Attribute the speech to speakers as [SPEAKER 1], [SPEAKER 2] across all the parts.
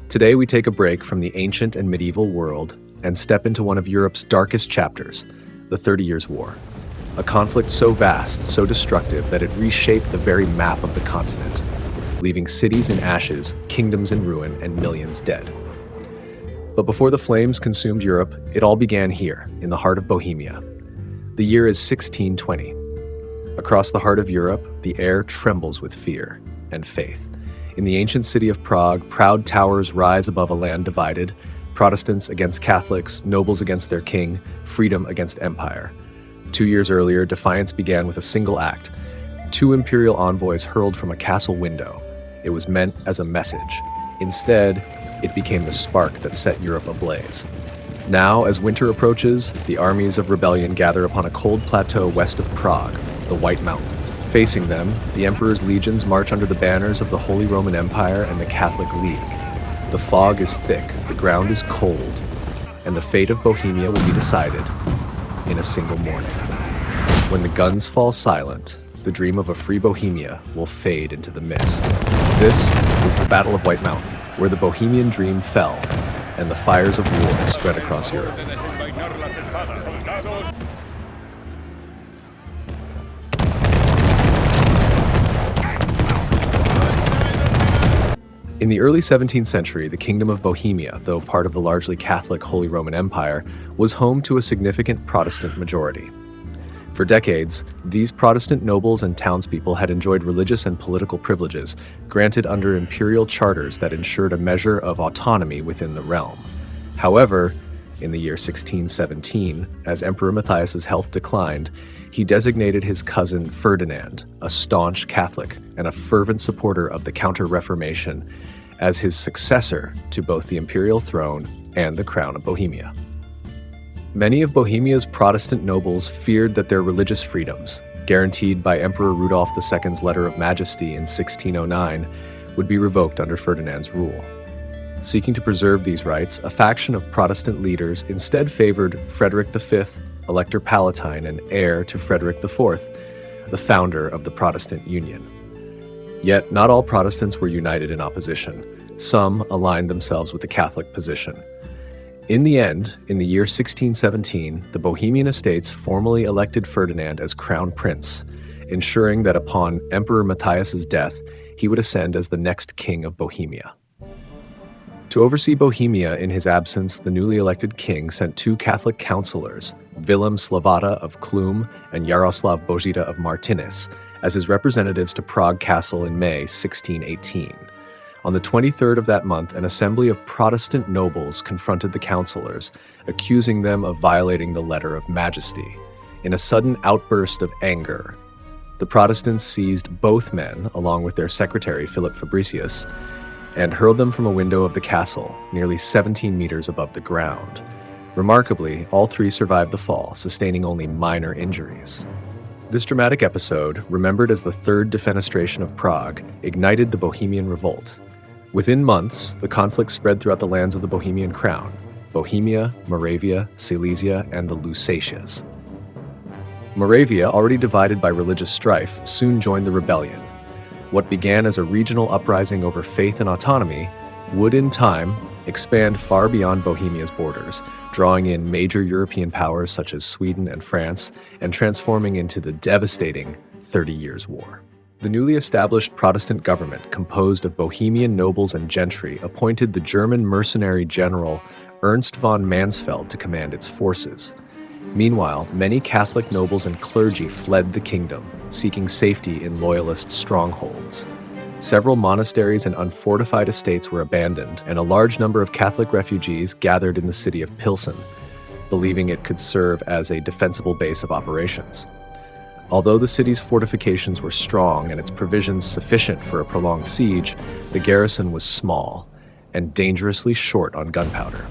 [SPEAKER 1] Today we take a break from the ancient and medieval world and step into one of Europe's darkest chapters, the 30 Years' War. A conflict so vast, so destructive, that it reshaped the very map of the continent, leaving cities in ashes, kingdoms in ruin, and millions dead. But before the flames consumed Europe, it all began here, in the heart of Bohemia. The year is 1620. Across the heart of Europe, the air trembles with fear and faith. In the ancient city of Prague, proud towers rise above a land divided, Protestants against Catholics, nobles against their king, freedom against empire. 2 years earlier, defiance began with a single act. 2 imperial envoys hurled from a castle window. It was meant as a message. Instead, it became the spark that set Europe ablaze. Now, as winter approaches, the armies of rebellion gather upon a cold plateau west of Prague, the White Mountain. Facing them, the Emperor's legions march under the banners of the Holy Roman Empire and the Catholic League. The fog is thick, the ground is cold, and the fate of Bohemia will be decided in a single morning. When the guns fall silent, the dream of a free Bohemia will fade into the mist. This is the Battle of White Mountain, where the Bohemian dream fell and the fires of war spread across Europe. In the early 17th century, the Kingdom of Bohemia, though part of the largely Catholic Holy Roman Empire, was home to a significant Protestant majority. For decades, these Protestant nobles and townspeople had enjoyed religious and political privileges, granted under imperial charters that ensured a measure of autonomy within the realm. However, in the year 1617, as Emperor Matthias's health declined, he designated his cousin Ferdinand, a staunch Catholic and a fervent supporter of the Counter-Reformation, as his successor to both the imperial throne and the crown of Bohemia. Many of Bohemia's Protestant nobles feared that their religious freedoms, guaranteed by Emperor Rudolf II's Letter of Majesty in 1609, would be revoked under Ferdinand's rule. Seeking to preserve these rights, a faction of Protestant leaders instead favored Frederick V, Elector Palatine and heir to Frederick IV, the founder of the Protestant Union. Yet not all Protestants were united in opposition. Some aligned themselves with the Catholic position. In the end, in the year 1617, the Bohemian estates formally elected Ferdinand as crown prince, ensuring that upon Emperor Matthias's death, he would ascend as the next king of Bohemia. To oversee Bohemia in his absence, the newly elected king sent 2 Catholic counselors, Willem Slavata of Clum and Jaroslav Bojita of Martinez, as his representatives to Prague Castle in May 1618. On the 23rd of that month, an assembly of Protestant nobles confronted the counselors, accusing them of violating the Letter of Majesty. In a sudden outburst of anger, the Protestants seized both men, along with their secretary Philip Fabricius, and hurled them from a window of the castle, nearly 17 meters above the ground. Remarkably, all 3 survived the fall, sustaining only minor injuries. This dramatic episode, remembered as the Third Defenestration of Prague, ignited the Bohemian Revolt. Within months, the conflict spread throughout the lands of the Bohemian crown: Bohemia, Moravia, Silesia, and the Lusatias. Moravia, already divided by religious strife, soon joined the rebellion. What began as a regional uprising over faith and autonomy would, in time, expand far beyond Bohemia's borders, drawing in major European powers such as Sweden and France, and transforming into the devastating 30 Years' War. The newly established Protestant government, composed of Bohemian nobles and gentry, appointed the German mercenary general Ernst von Mansfeld to command its forces. Meanwhile, many Catholic nobles and clergy fled the kingdom, seeking safety in loyalist strongholds. Several monasteries and unfortified estates were abandoned, and a large number of Catholic refugees gathered in the city of Pilsen, believing it could serve as a defensible base of operations. Although the city's fortifications were strong and its provisions sufficient for a prolonged siege, the garrison was small and dangerously short on gunpowder.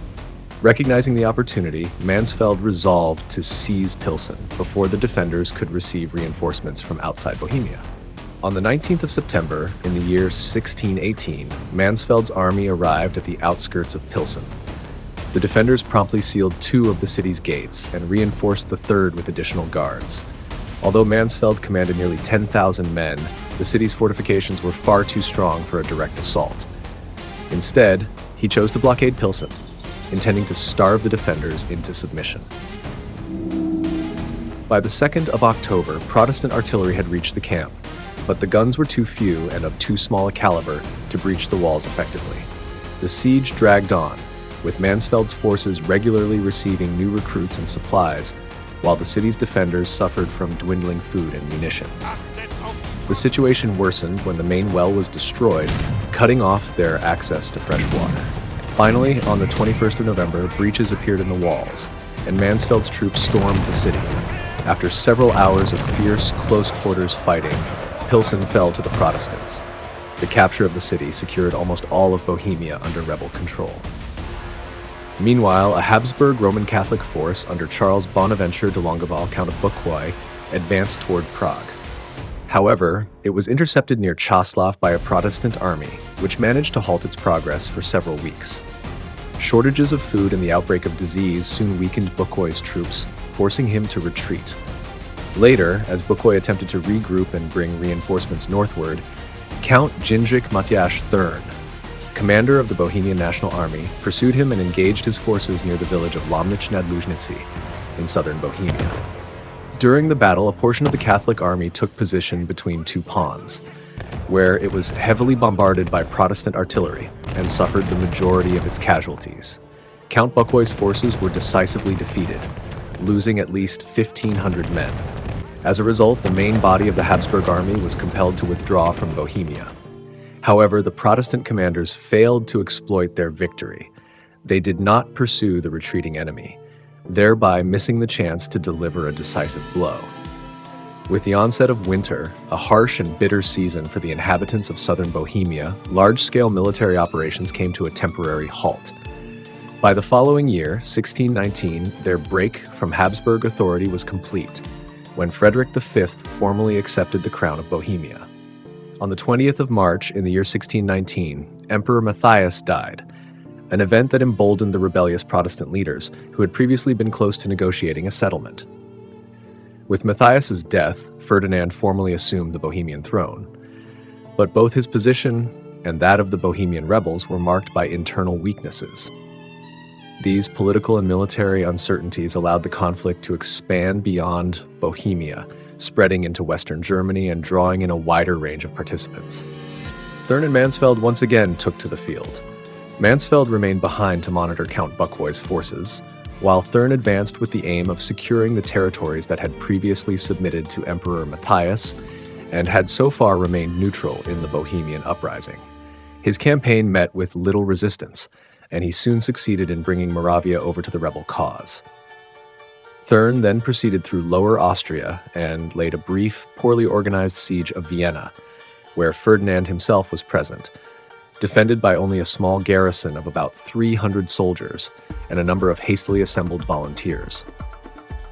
[SPEAKER 1] Recognizing the opportunity, Mansfeld resolved to seize Pilsen before the defenders could receive reinforcements from outside Bohemia. On the 19th of September, in the year 1618, Mansfeld's army arrived at the outskirts of Pilsen. The defenders promptly sealed 2 of the city's gates and reinforced the 3rd with additional guards. Although Mansfeld commanded nearly 10,000 men, the city's fortifications were far too strong for a direct assault. Instead, He chose to blockade Pilsen, intending to starve the defenders into submission. By the 2nd of October, Protestant artillery had reached the camp, but the guns were too few and of too small a caliber to breach the walls effectively. The siege dragged on, with Mansfeld's forces regularly receiving new recruits and supplies, while the city's defenders suffered from dwindling food and munitions. The situation worsened when the main well was destroyed, cutting off their access to fresh water. Finally, on the 21st of November, breaches appeared in the walls, and Mansfeld's troops stormed the city. After several hours of fierce, close-quarters fighting, Pilsen fell to the Protestants. The capture of the city secured almost all of Bohemia under rebel control. Meanwhile, a Habsburg Roman Catholic force under Charles Bonaventure de Longueval, Count of Bucquoy, advanced toward Prague. However, it was intercepted near Čáslav by a Protestant army, which managed to halt its progress for several weeks. Shortages of food and the outbreak of disease soon weakened Bucquoy's troops, forcing him to retreat. Later, as Bucquoy attempted to regroup and bring reinforcements northward, Count Jindřich Matyáš Thurn, commander of the Bohemian National Army, pursued him and engaged his forces near the village of Lomnice nad Lužnicí in southern Bohemia. During the battle, a portion of the Catholic army took position between two ponds, where it was heavily bombarded by Protestant artillery and suffered the majority of its casualties. Count Bucquoy's forces were decisively defeated, losing at least 1,500 men. As a result, the main body of the Habsburg army was compelled to withdraw from Bohemia. However, the Protestant commanders failed to exploit their victory. They did not pursue the retreating enemy, thereby missing the chance to deliver a decisive blow. With the onset of winter, a harsh and bitter season for the inhabitants of southern Bohemia, large-scale military operations came to a temporary halt. By the following year, 1619, their break from Habsburg authority was complete, when Frederick V formally accepted the crown of Bohemia. On the 20th of March in the year 1619, Emperor Matthias died, an event that emboldened the rebellious Protestant leaders who had previously been close to negotiating a settlement. With Matthias's death, Ferdinand formally assumed the Bohemian throne, but both his position and that of the Bohemian rebels were marked by internal weaknesses. These political and military uncertainties allowed the conflict to expand beyond Bohemia, spreading into Western Germany and drawing in a wider range of participants. Thurn and Mansfeld once again took to the field. Mansfeld remained behind to monitor Count Bucquoy's forces, while Thurn advanced with the aim of securing the territories that had previously submitted to Emperor Matthias and had so far remained neutral in the Bohemian uprising. His campaign met with little resistance, and he soon succeeded in bringing Moravia over to the rebel cause. Thurn then proceeded through Lower Austria and laid a brief, poorly organized siege of Vienna, where Ferdinand himself was present, defended by only a small garrison of about 300 soldiers and a number of hastily assembled volunteers.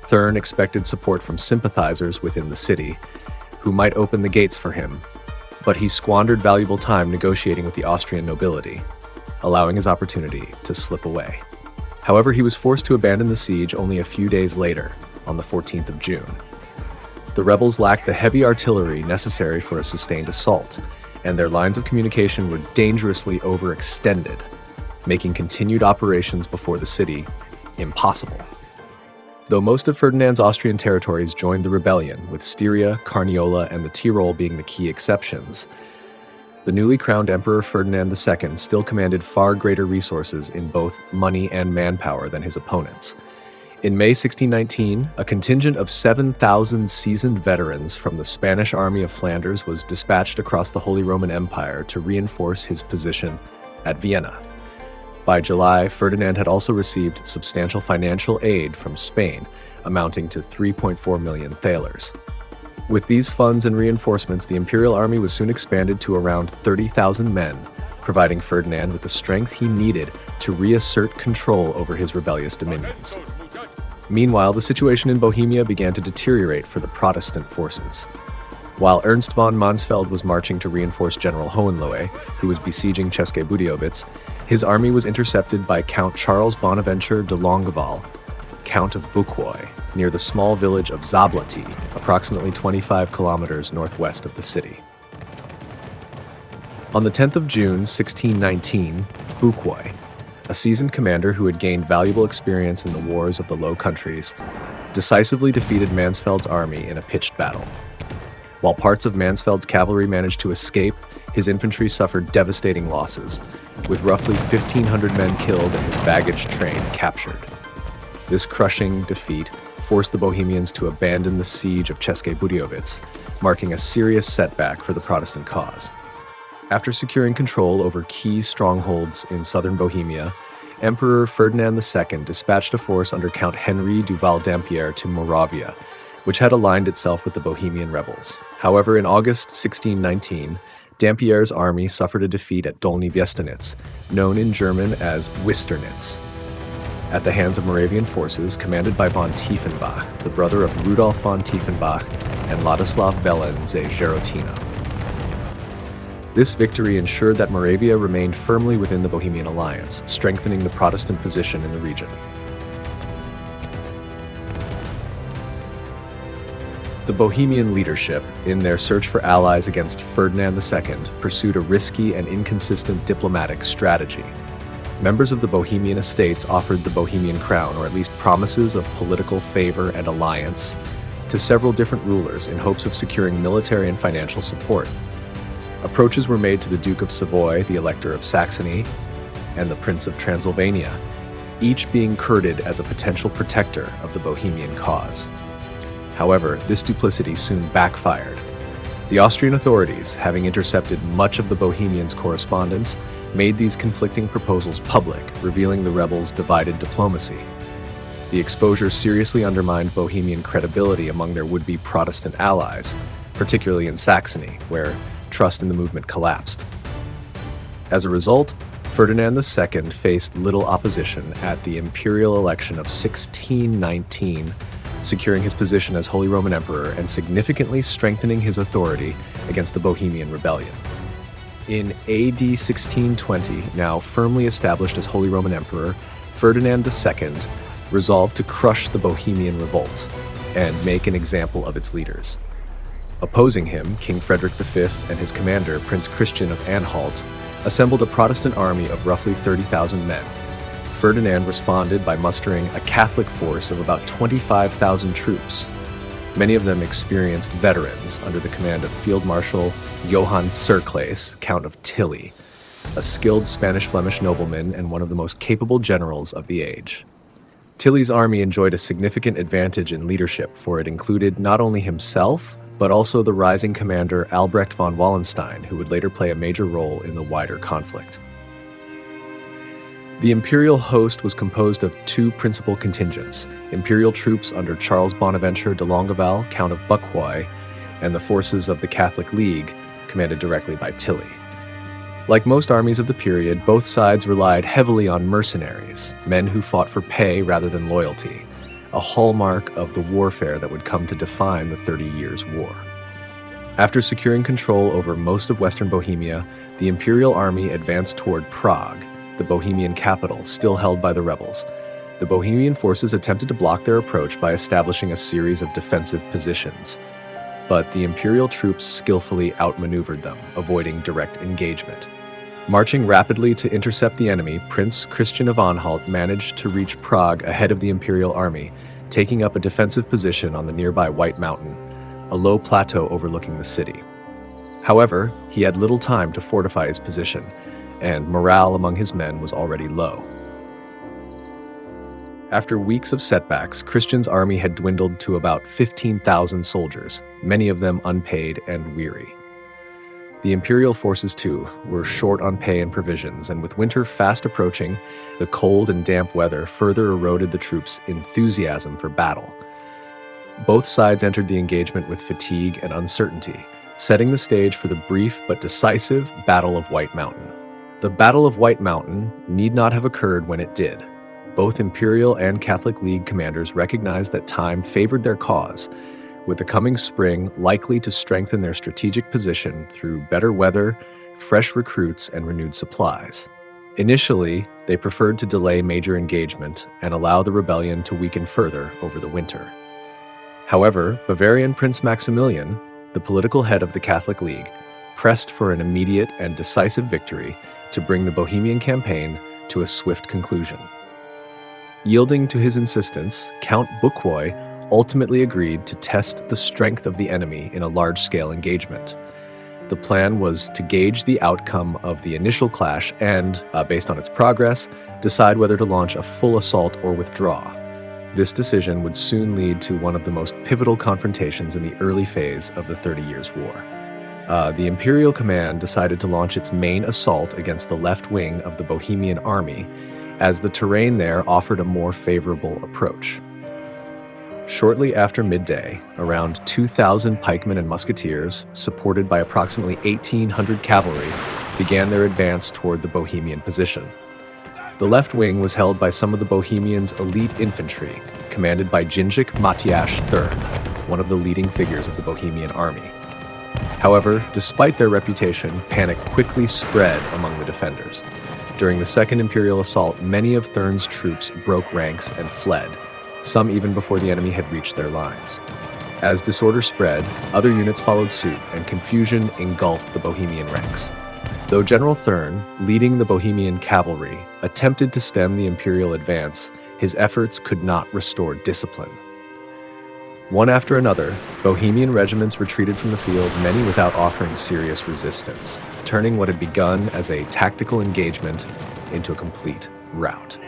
[SPEAKER 1] Thurn expected support from sympathizers within the city, who might open the gates for him, but he squandered valuable time negotiating with the Austrian nobility, allowing his opportunity to slip away. However, he was forced to abandon the siege only a few days later, on the 14th of June. The rebels lacked the heavy artillery necessary for a sustained assault, and their lines of communication were dangerously overextended, making continued operations before the city impossible. Though most of Ferdinand's Austrian territories joined the rebellion, with Styria, Carniola, and the Tyrol being the key exceptions, the newly crowned Emperor Ferdinand II still commanded far greater resources in both money and manpower than his opponents. In May 1619, a contingent of 7,000 seasoned veterans from the Spanish Army of Flanders was dispatched across the Holy Roman Empire to reinforce his position at Vienna. By July, Ferdinand had also received substantial financial aid from Spain, amounting to 3.4 million thalers. With these funds and reinforcements, the Imperial army was soon expanded to around 30,000 men, providing Ferdinand with the strength he needed to reassert control over his rebellious dominions. Meanwhile, the situation in Bohemia began to deteriorate for the Protestant forces. While Ernst von Mansfeld was marching to reinforce General Hohenlohe, who was besieging České Budějovice, his army was intercepted by Count Charles Bonaventure de Longueval, Count of Bucquoy, near the small village of Sablat, approximately 25 kilometers northwest of the city. On the 10th of June, 1619, Bucquoy, a seasoned commander who had gained valuable experience in the wars of the Low Countries, decisively defeated Mansfeld's army in a pitched battle. While parts of Mansfeld's cavalry managed to escape, his infantry suffered devastating losses, with roughly 1,500 men killed and his baggage train captured. This crushing defeat forced the Bohemians to abandon the siege of České Budějovice, marking a serious setback for the Protestant cause. After securing control over key strongholds in southern Bohemia, Emperor Ferdinand II dispatched a force under Count Henry du Val-Dampierre to Moravia, which had aligned itself with the Bohemian rebels. However, in August 1619, Dampierre's army suffered a defeat at Dolní Wisternitz, known in German as Wisternitz, at the hands of Moravian forces commanded by von Tiefenbach, the brother of Rudolf von Tiefenbach and Ladislav Velen ze Žerotino. This victory ensured that Moravia remained firmly within the Bohemian alliance, strengthening the Protestant position in the region. The Bohemian leadership, in their search for allies against Ferdinand II, pursued a risky and inconsistent diplomatic strategy. Members of the Bohemian estates offered the Bohemian crown, or at least promises of political favor and alliance, to several different rulers in hopes of securing military and financial support. Approaches were made to the Duke of Savoy, the Elector of Saxony, and the Prince of Transylvania, each being courted as a potential protector of the Bohemian cause. However, this duplicity soon backfired. The Austrian authorities, having intercepted much of the Bohemians' correspondence, made these conflicting proposals public, revealing the rebels' divided diplomacy. The exposure seriously undermined Bohemian credibility among their would-be Protestant allies, particularly in Saxony, where trust in the movement collapsed. As a result, Ferdinand II faced little opposition at the Imperial election of 1619, securing his position as Holy Roman Emperor and significantly strengthening his authority against the Bohemian Rebellion. In AD 1620, now firmly established as Holy Roman Emperor, Ferdinand II resolved to crush the Bohemian Revolt and make an example of its leaders. Opposing him, King Frederick V and his commander, Prince Christian of Anhalt, assembled a Protestant army of roughly 30,000 men. Ferdinand responded by mustering a Catholic force of about 25,000 troops, many of them experienced veterans under the command of Field Marshal Johann Tserclaes, Count of Tilly, a skilled Spanish-Flemish nobleman and one of the most capable generals of the age. Tilly's army enjoyed a significant advantage in leadership, for it included not only himself, but also the rising commander Albrecht von Wallenstein, who would later play a major role in the wider conflict. The imperial host was composed of two principal contingents: imperial troops under Charles Bonaventure de Longueval, Count of Bucquoy, and the forces of the Catholic League, commanded directly by Tilly. Like most armies of the period, both sides relied heavily on mercenaries, men who fought for pay rather than loyalty, a hallmark of the warfare that would come to define the 30 Years' War. After securing control over most of western Bohemia, the imperial army advanced toward Prague, the Bohemian capital, still held by the rebels. The Bohemian forces attempted to block their approach by establishing a series of defensive positions, but the imperial troops skillfully outmaneuvered them, avoiding direct engagement. Marching rapidly to intercept the enemy, Prince Christian of Anhalt managed to reach Prague ahead of the imperial army, taking up a defensive position on the nearby White Mountain, a low plateau overlooking the city. However, he had little time to fortify his position, and morale among his men was already low. After weeks of setbacks, Christian's army had dwindled to about 15,000 soldiers, many of them unpaid and weary. The imperial forces, too, were short on pay and provisions, and with winter fast approaching, the cold and damp weather further eroded the troops' enthusiasm for battle. Both sides entered the engagement with fatigue and uncertainty, setting the stage for the brief but decisive Battle of White Mountain. The Battle of White Mountain need not have occurred when it did. Both Imperial and Catholic League commanders recognized that time favored their cause, with the coming spring likely to strengthen their strategic position through better weather, fresh recruits, and renewed supplies. Initially, they preferred to delay major engagement and allow the rebellion to weaken further over the winter. However, Bavarian Prince Maximilian, the political head of the Catholic League, pressed for an immediate and decisive victory to bring the Bohemian campaign to a swift conclusion. Yielding to his insistence, Count Bucquoy ultimately agreed to test the strength of the enemy in a large-scale engagement. The plan was to gauge the outcome of the initial clash and, based on its progress, decide whether to launch a full assault or withdraw. This decision would soon lead to one of the most pivotal confrontations in the early phase of the 30 Years' War. The Imperial command decided to launch its main assault against the left wing of the Bohemian army, as the terrain there offered a more favorable approach. Shortly after midday, around 2,000 pikemen and musketeers, supported by approximately 1,800 cavalry, began their advance toward the Bohemian position. The left wing was held by some of the Bohemians' elite infantry, commanded by Gingic Matyáš Thurn, one of the leading figures of the Bohemian army. However, despite their reputation, panic quickly spread among the defenders. During the Second Imperial assault, many of Thurn's troops broke ranks and fled, some even before the enemy had reached their lines. As disorder spread, other units followed suit, and confusion engulfed the Bohemian ranks. Though General Thurn, leading the Bohemian cavalry, attempted to stem the Imperial advance, his efforts could not restore discipline. One after another, Bohemian regiments retreated from the field, many without offering serious resistance, turning what had begun as a tactical engagement into a complete rout.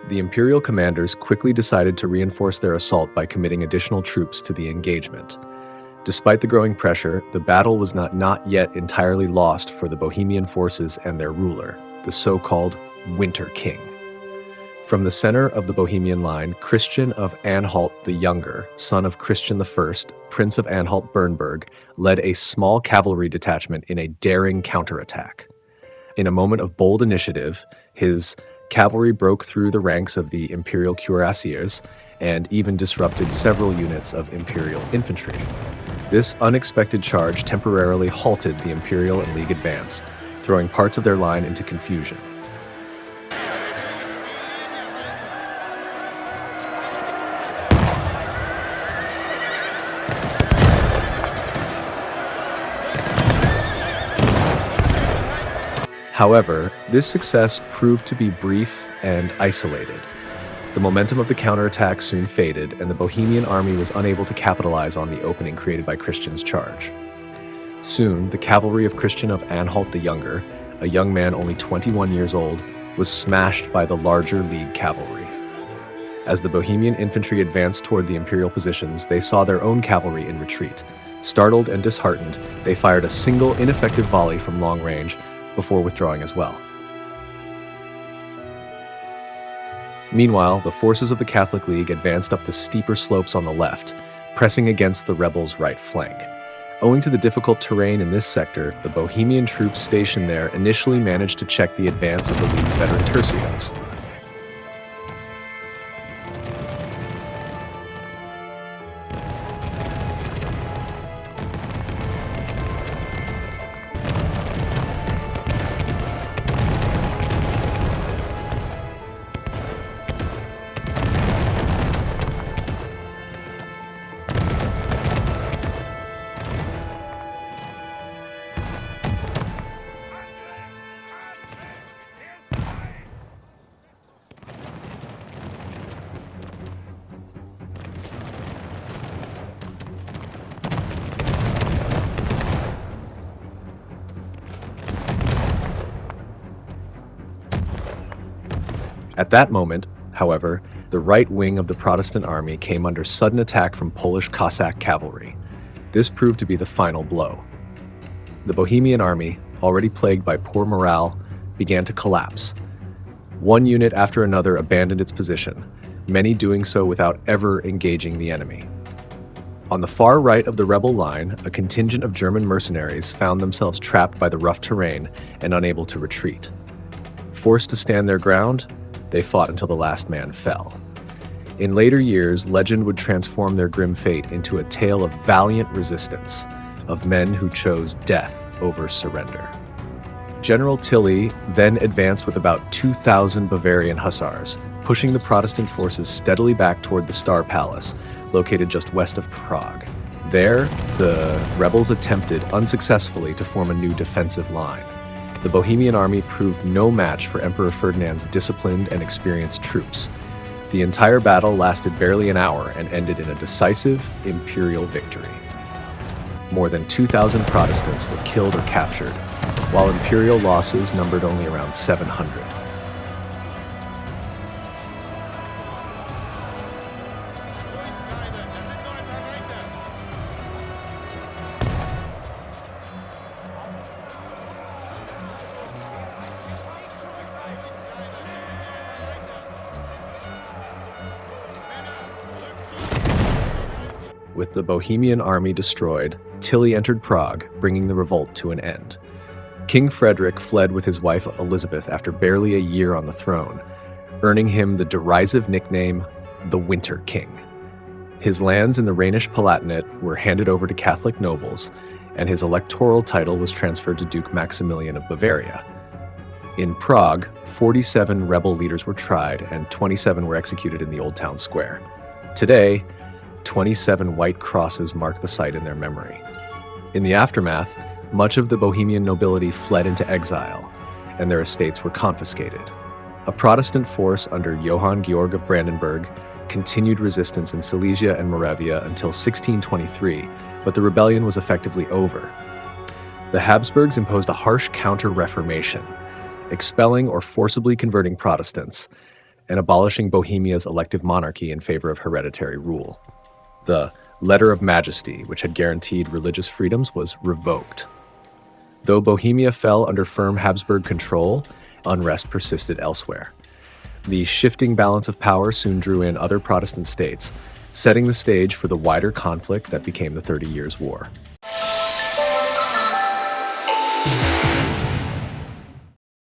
[SPEAKER 1] The Imperial commanders quickly decided to reinforce their assault by committing additional troops to the engagement. Despite the growing pressure, the battle was not yet entirely lost for the Bohemian forces and their ruler, the so-called Winter King. From the center of the Bohemian line, Christian of Anhalt the Younger, son of Christian I, Prince of Anhalt-Bernburg, led a small cavalry detachment in a daring counterattack. In a moment of bold initiative, his cavalry broke through the ranks of the Imperial cuirassiers and even disrupted several units of Imperial infantry. This unexpected charge temporarily halted the Imperial and League advance, throwing parts of their line into confusion. However, this success proved to be brief and isolated. The momentum of the counterattack soon faded, and the Bohemian army was unable to capitalize on the opening created by Christian's charge. Soon, the cavalry of Christian of Anhalt the Younger, a young man only 21 years old, was smashed by the larger League cavalry. As the Bohemian infantry advanced toward the Imperial positions, they saw their own cavalry in retreat. Startled and disheartened, they fired a single ineffective volley from long range before withdrawing as well. Meanwhile, the forces of the Catholic League advanced up the steeper slopes on the left, pressing against the rebels' right flank. Owing to the difficult terrain in this sector, the Bohemian troops stationed there initially managed to check the advance of the League's veteran tercios. At that moment, however, the right wing of the Protestant army came under sudden attack from Polish Cossack cavalry. This proved to be the final blow. The Bohemian army, already plagued by poor morale, began to collapse. One unit after another abandoned its position, many doing so without ever engaging the enemy. On the far right of the rebel line, a contingent of German mercenaries found themselves trapped by the rough terrain and unable to retreat. Forced to stand their ground, they fought until the last man fell. In later years, legend would transform their grim fate into a tale of valiant resistance, of men who chose death over surrender. General Tilly then advanced with about 2,000 Bavarian hussars, pushing the Protestant forces steadily back toward the Star Palace, located just west of Prague. There, the rebels attempted unsuccessfully to form a new defensive line. The Bohemian army proved no match for Emperor Ferdinand's disciplined and experienced troops. The entire battle lasted barely an hour and ended in a decisive Imperial victory. More than 2,000 Protestants were killed or captured, while Imperial losses numbered only around 700. With the Bohemian army destroyed, Tilly entered Prague, bringing the revolt to an end. King Frederick fled with his wife Elizabeth after barely a year on the throne, earning him the derisive nickname, the Winter King. His lands in the Rhenish Palatinate were handed over to Catholic nobles, and his electoral title was transferred to Duke Maximilian of Bavaria. In Prague, 47 rebel leaders were tried and 27 were executed in the Old Town Square. Today, 27 white crosses mark the site in their memory. In the aftermath, much of the Bohemian nobility fled into exile, and their estates were confiscated. A Protestant force under Johann Georg of Brandenburg continued resistance in Silesia and Moravia until 1623, but the rebellion was effectively over. The Habsburgs imposed a harsh counter-reformation, expelling or forcibly converting Protestants, and abolishing Bohemia's elective monarchy in favor of hereditary rule. The Letter of Majesty, which had guaranteed religious freedoms, was revoked. Though Bohemia fell under firm Habsburg control, unrest persisted elsewhere. The shifting balance of power soon drew in other Protestant states, setting the stage for the wider conflict that became the 30 Years' War.